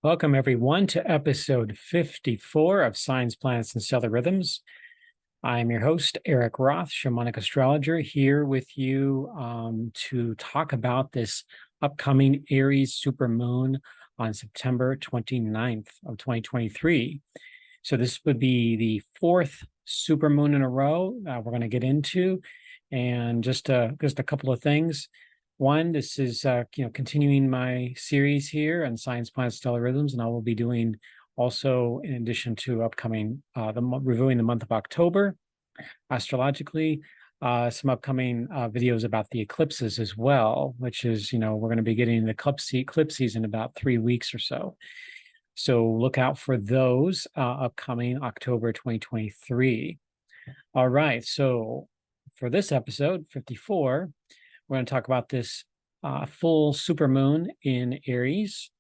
Welcome, everyone, to episode 54 of Signs, Planets, and Stellar Rhythms. I'm your host, Erik Roth, shamanic astrologer, here with you to talk about this upcoming Aries Supermoon on September 29th of 2023. So this would be the fourth supermoon in a row we're going to get into, and just a couple of things. One, this is continuing my series here on Science, Planets, Stellar Rhythms, and I will be doing also, in addition to upcoming reviewing the month of October astrologically, some upcoming videos about the eclipses as well, which is, we're going to be getting the eclipse season in about 3 weeks or so. So look out for those upcoming October 2023. All right, so for this episode 54, we're going to talk about this full supermoon in Aries,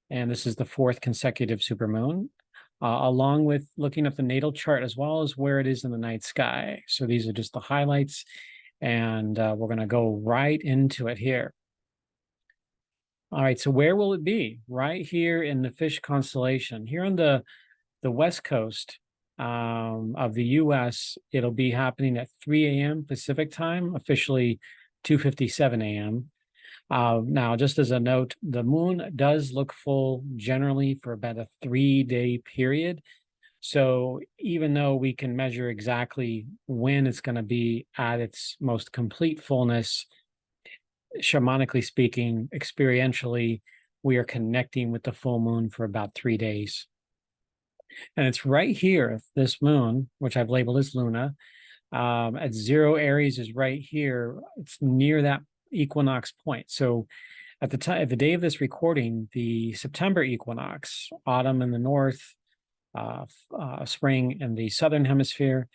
and this is the fourth consecutive supermoon, along with looking at the natal chart as well as where it is in the night sky. So these are just the highlights, and we're going to go right into it here. All right, so where will it be? Right here in the Fish constellation. Here on the west coast of the U.S., it'll be happening at 3 a.m. Pacific time, officially 2:57 a.m. Now, just as a note, the moon does look full generally for about a 3-day period. So even though we can measure exactly when it's going to be at its most complete fullness, shamanically speaking, experientially, we are connecting with the full moon for about 3 days. And it's right here, this moon, which I've labeled as Luna, at 0 Aries is right here. It's near that equinox point. So at the time, the day of this recording, the September equinox, autumn in the north, spring in the southern hemisphere,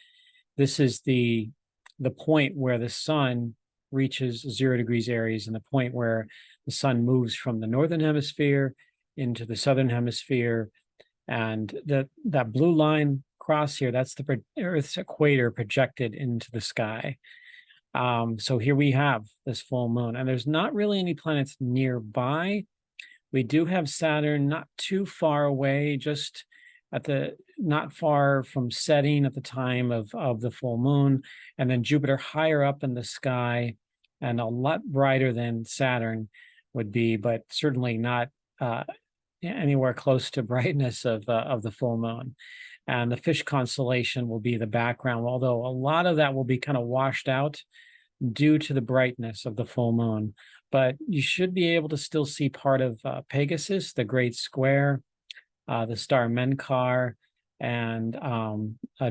this is the point where the sun reaches 0 degrees Aries, and the point where the sun moves from the northern hemisphere into the southern hemisphere. And that blue line across here, that's the Earth's equator projected into the sky. So here we have this full moon, and there's not really any planets nearby. We do have Saturn not too far away, just not far from setting at the time of the full moon, and then Jupiter higher up in the sky and a lot brighter than Saturn would be, but certainly not anywhere close to brightness of the full moon. And the Fish constellation will be the background, although a lot of that will be kind of washed out due to the brightness of the full moon. But you should be able to still see part of Pegasus, the Great Square, the star Menkar, and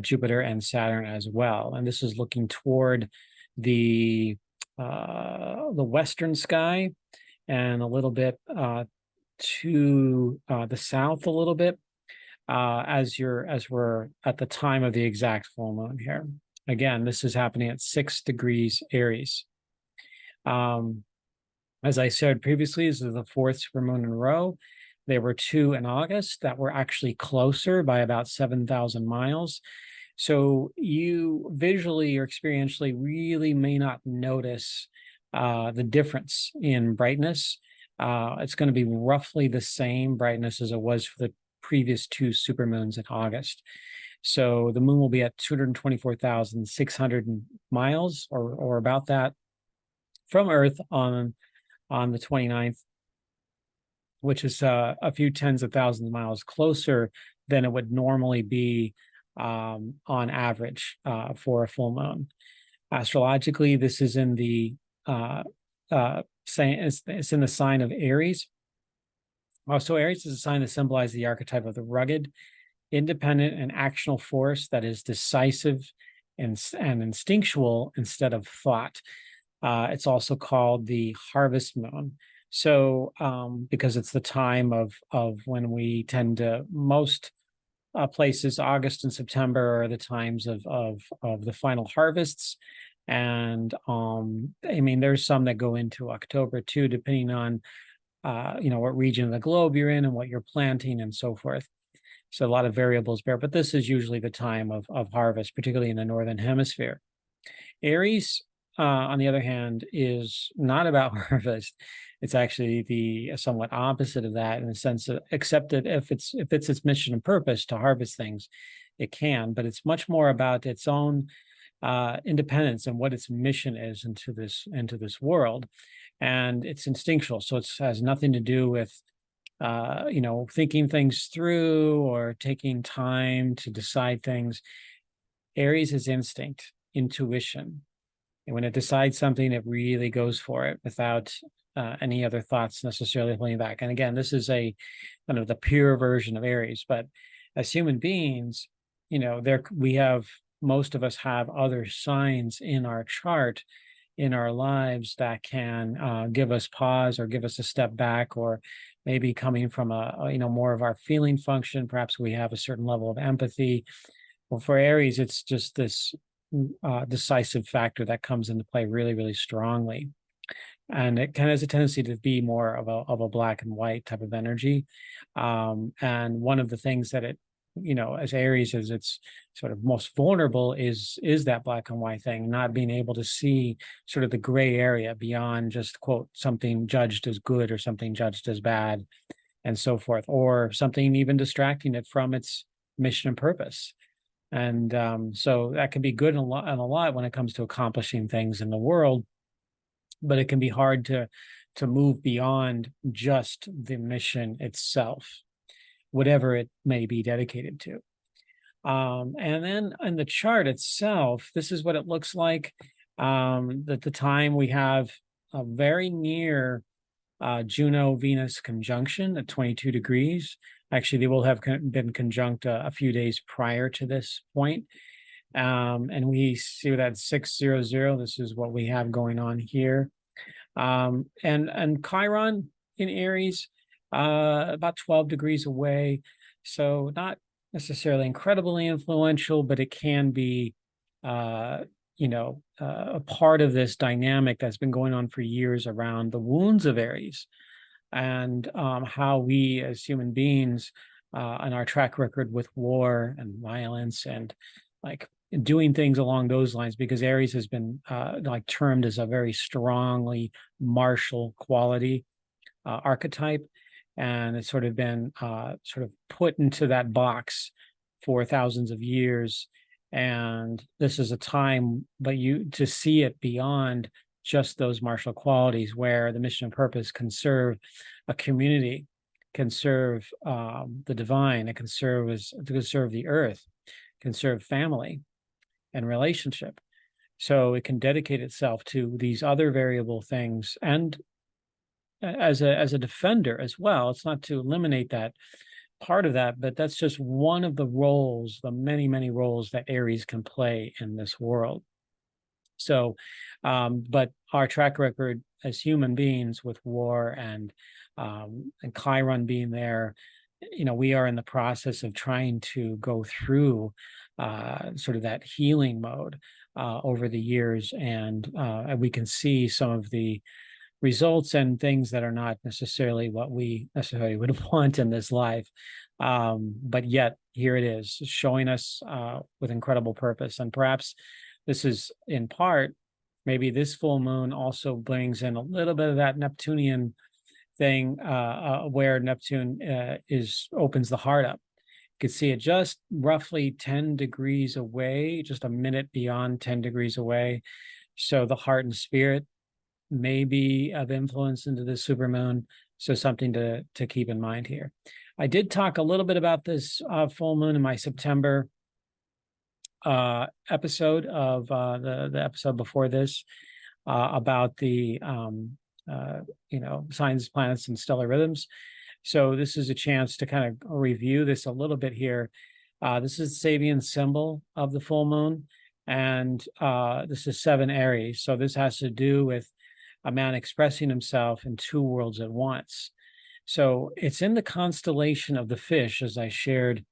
Jupiter and Saturn as well. And this is looking toward the western sky and a little bit to the south a little bit, as we're at the time of the exact full moon here. Again, this is happening at 6 degrees Aries. As I said previously, this is the fourth supermoon in a row. There were 2 in August that were actually closer by about 7,000 miles. So you visually or experientially really may not notice the difference in brightness. It's going to be roughly the same brightness as it was for the previous 2 supermoons in August. So the moon will be at 224,600 miles or about that from Earth on the 29th, which is a few tens of thousands of miles closer than it would normally be on average for a full moon. Astrologically, this is in the it's in the sign of Aries. So Aries is a sign that symbolizes the archetype of the rugged, independent, and actional force that is decisive and instinctual instead of thought. It's also called the harvest moon. So because it's the time of when we tend to, most places, August and September are the times of the final harvests. And I mean, there's some that go into October too, depending on what region of the globe you're in and what you're planting and so forth. So a lot of variables there, but this is usually the time of harvest, particularly in the northern hemisphere. Aries, on the other hand, is not about harvest. It's actually the somewhat opposite of that, in the sense that, except that if it's its mission and purpose to harvest things, it can, but it's much more about its own independence and what its mission is into this world, and it's instinctual. So it has nothing to do with thinking things through or taking time to decide things. Aries is instinct, intuition. And when it decides something, it really goes for it without any other thoughts necessarily holding back. And again, this is a kind of the pure version of Aries. But as human beings, we have, most of us have other signs in our chart, in our lives, that can give us pause or give us a step back, or maybe coming from more of our feeling function. Perhaps we have a certain level of empathy. Well, for Aries, it's just this decisive factor that comes into play really, really strongly. And it kind of has a tendency to be more of a black and white type of energy. And one of the things that as Aries is its sort of most vulnerable is that black and white thing, not being able to see sort of the gray area beyond just, quote, something judged as good or something judged as bad, and so forth, or something even distracting it from its mission and purpose. And so that can be good and a lot when it comes to accomplishing things in the world, but it can be hard to move beyond just the mission itself, whatever it may be dedicated to. And then in the chart itself, this is what it looks like. At the time, we have a very near Juno-Venus conjunction at 22 degrees. Actually, they will have been conjunct a few days prior to this point. And we see that 600, this is what we have going on here. And Chiron in Aries, about 12 degrees away. So not necessarily incredibly influential, but it can be, a part of this dynamic that's been going on for years around the wounds of Aries, and how we as human beings, and our track record with war and violence and like doing things along those lines, because Aries has been termed as a very strongly martial quality archetype, and it's sort of been sort of put into that box for thousands of years. And this is a time, but to see it beyond just those martial qualities, where the mission and purpose can serve a community, can serve the divine, it can serve the earth, can serve family and relationship. So it can dedicate itself to these other variable things, and as a defender as well. It's not to eliminate that part of that, but that's just one of the roles, the many, many roles that Aries can play in this world. So, but our track record as human beings with war and Chiron being there, we are in the process of trying to go through sort of that healing mode over the years, and we can see some of the results and things that are not necessarily what we necessarily would want in this life. But yet here it is, showing us with incredible purpose. And perhaps this is in part, maybe this full moon also brings in a little bit of that Neptunian thing, where Neptune opens the heart up. You can see it just roughly 10 degrees away, just a minute beyond 10 degrees away. So the heart and spirit may be of influence into the supermoon. So something to keep in mind here. I did talk a little bit about this full moon in my September episode of the episode before this, about the signs, planets, and stellar rhythms. So this is a chance to kind of review this a little bit here. This is the Sabian symbol of the full moon, and this is 7 Aries. So this has to do with a man expressing himself in two worlds at once. So it's in the constellation of the fish, as I shared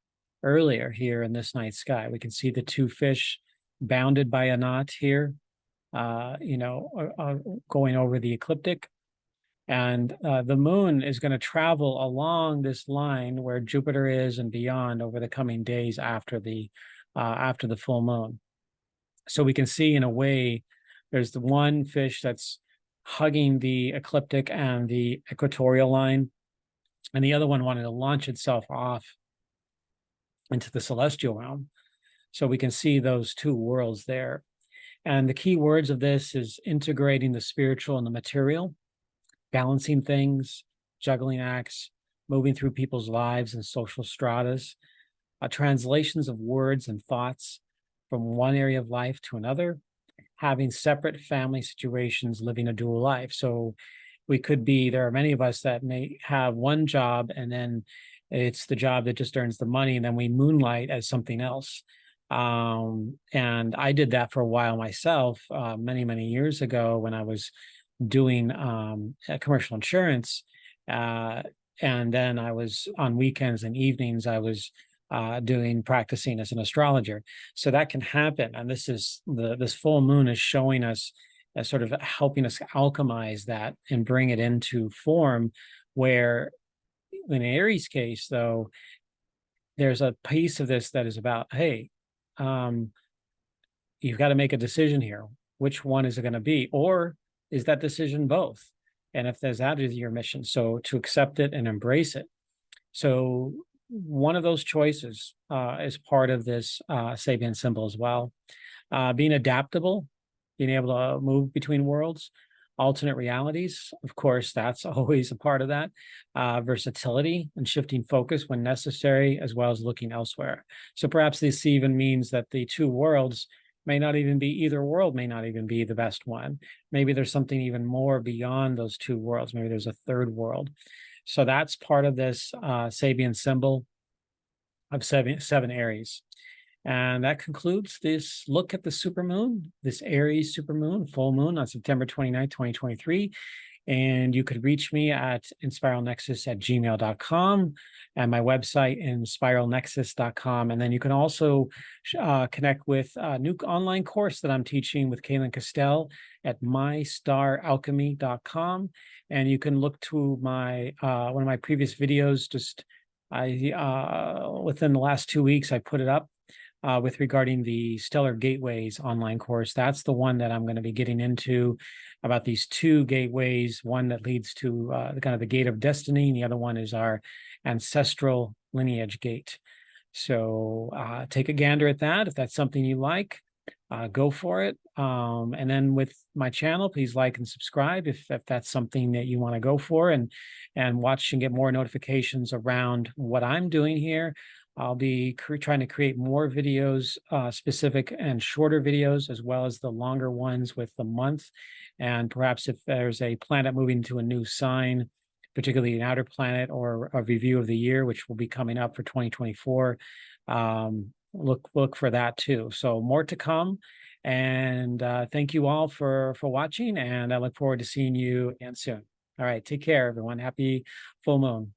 earlier here in this night sky. We can see the two fish bounded by a knot here, going over the ecliptic. And the moon is going to travel along this line where Jupiter is and beyond over the coming days after the full moon. So we can see, in a way, there's the one fish that's hugging the ecliptic and the equatorial line, and the other one wanted to launch itself off into the celestial realm. So we can see those two worlds there. And the key words of this is integrating the spiritual and the material, balancing things, juggling acts, moving through people's lives and social stratas, translations of words and thoughts from one area of life to another, having separate family situations, living a dual life. So there are many of us that may have one job and then it's the job that just earns the money, and then we moonlight as something else. And I did that for a while myself, many, many years ago when I was doing commercial insurance. And then I was on weekends and evenings, I was practicing as an astrologer. So that can happen. And this full moon is showing us, sort of helping us alchemize that and bring it into form, where in Aries case, though, there's a piece of this that is about, hey, you've got to make a decision here. Which one is it going to be? Or is that decision both? And if there's that is your mission, so to accept it and embrace it. So one of those choices is part of this Sabian symbol as well. Being adaptable, being able to move between worlds, alternate realities, of course, that's always a part of that. Versatility and shifting focus when necessary, as well as looking elsewhere. So perhaps this even means that the two worlds may not even be, either world may not even be the best one. Maybe there's something even more beyond those two worlds. Maybe there's a third world. So that's part of this Sabian symbol of seven Aries. And that concludes this look at the supermoon, this Aries supermoon, full moon on September 29th, 2023. And you could reach me at inspiralnexus@gmail.com and my website inspiralnexus.com. And then you can also connect with a new online course that I'm teaching with Kaylin Castell at mystaralchemy.com. And you can look to my one of my previous videos. Within the last 2 weeks, I put it up with regarding the Stellar Gateways online course. That's the one that I'm going to be getting into, about these two gateways, one that leads to the gate of destiny, and the other one is our ancestral lineage gate. So take a gander at that. If that's something you like, go for it. And then with my channel, please like and subscribe if that's something that you want to go for, and watch and get more notifications around what I'm doing here. I'll be trying to create more videos, specific and shorter videos, as well as the longer ones with the month. And perhaps if there's a planet moving to a new sign, particularly an outer planet, or a review of the year, which will be coming up for 2024, look for that too. So more to come. And thank you all for watching, and I look forward to seeing you again soon. All right, take care, everyone. Happy full moon.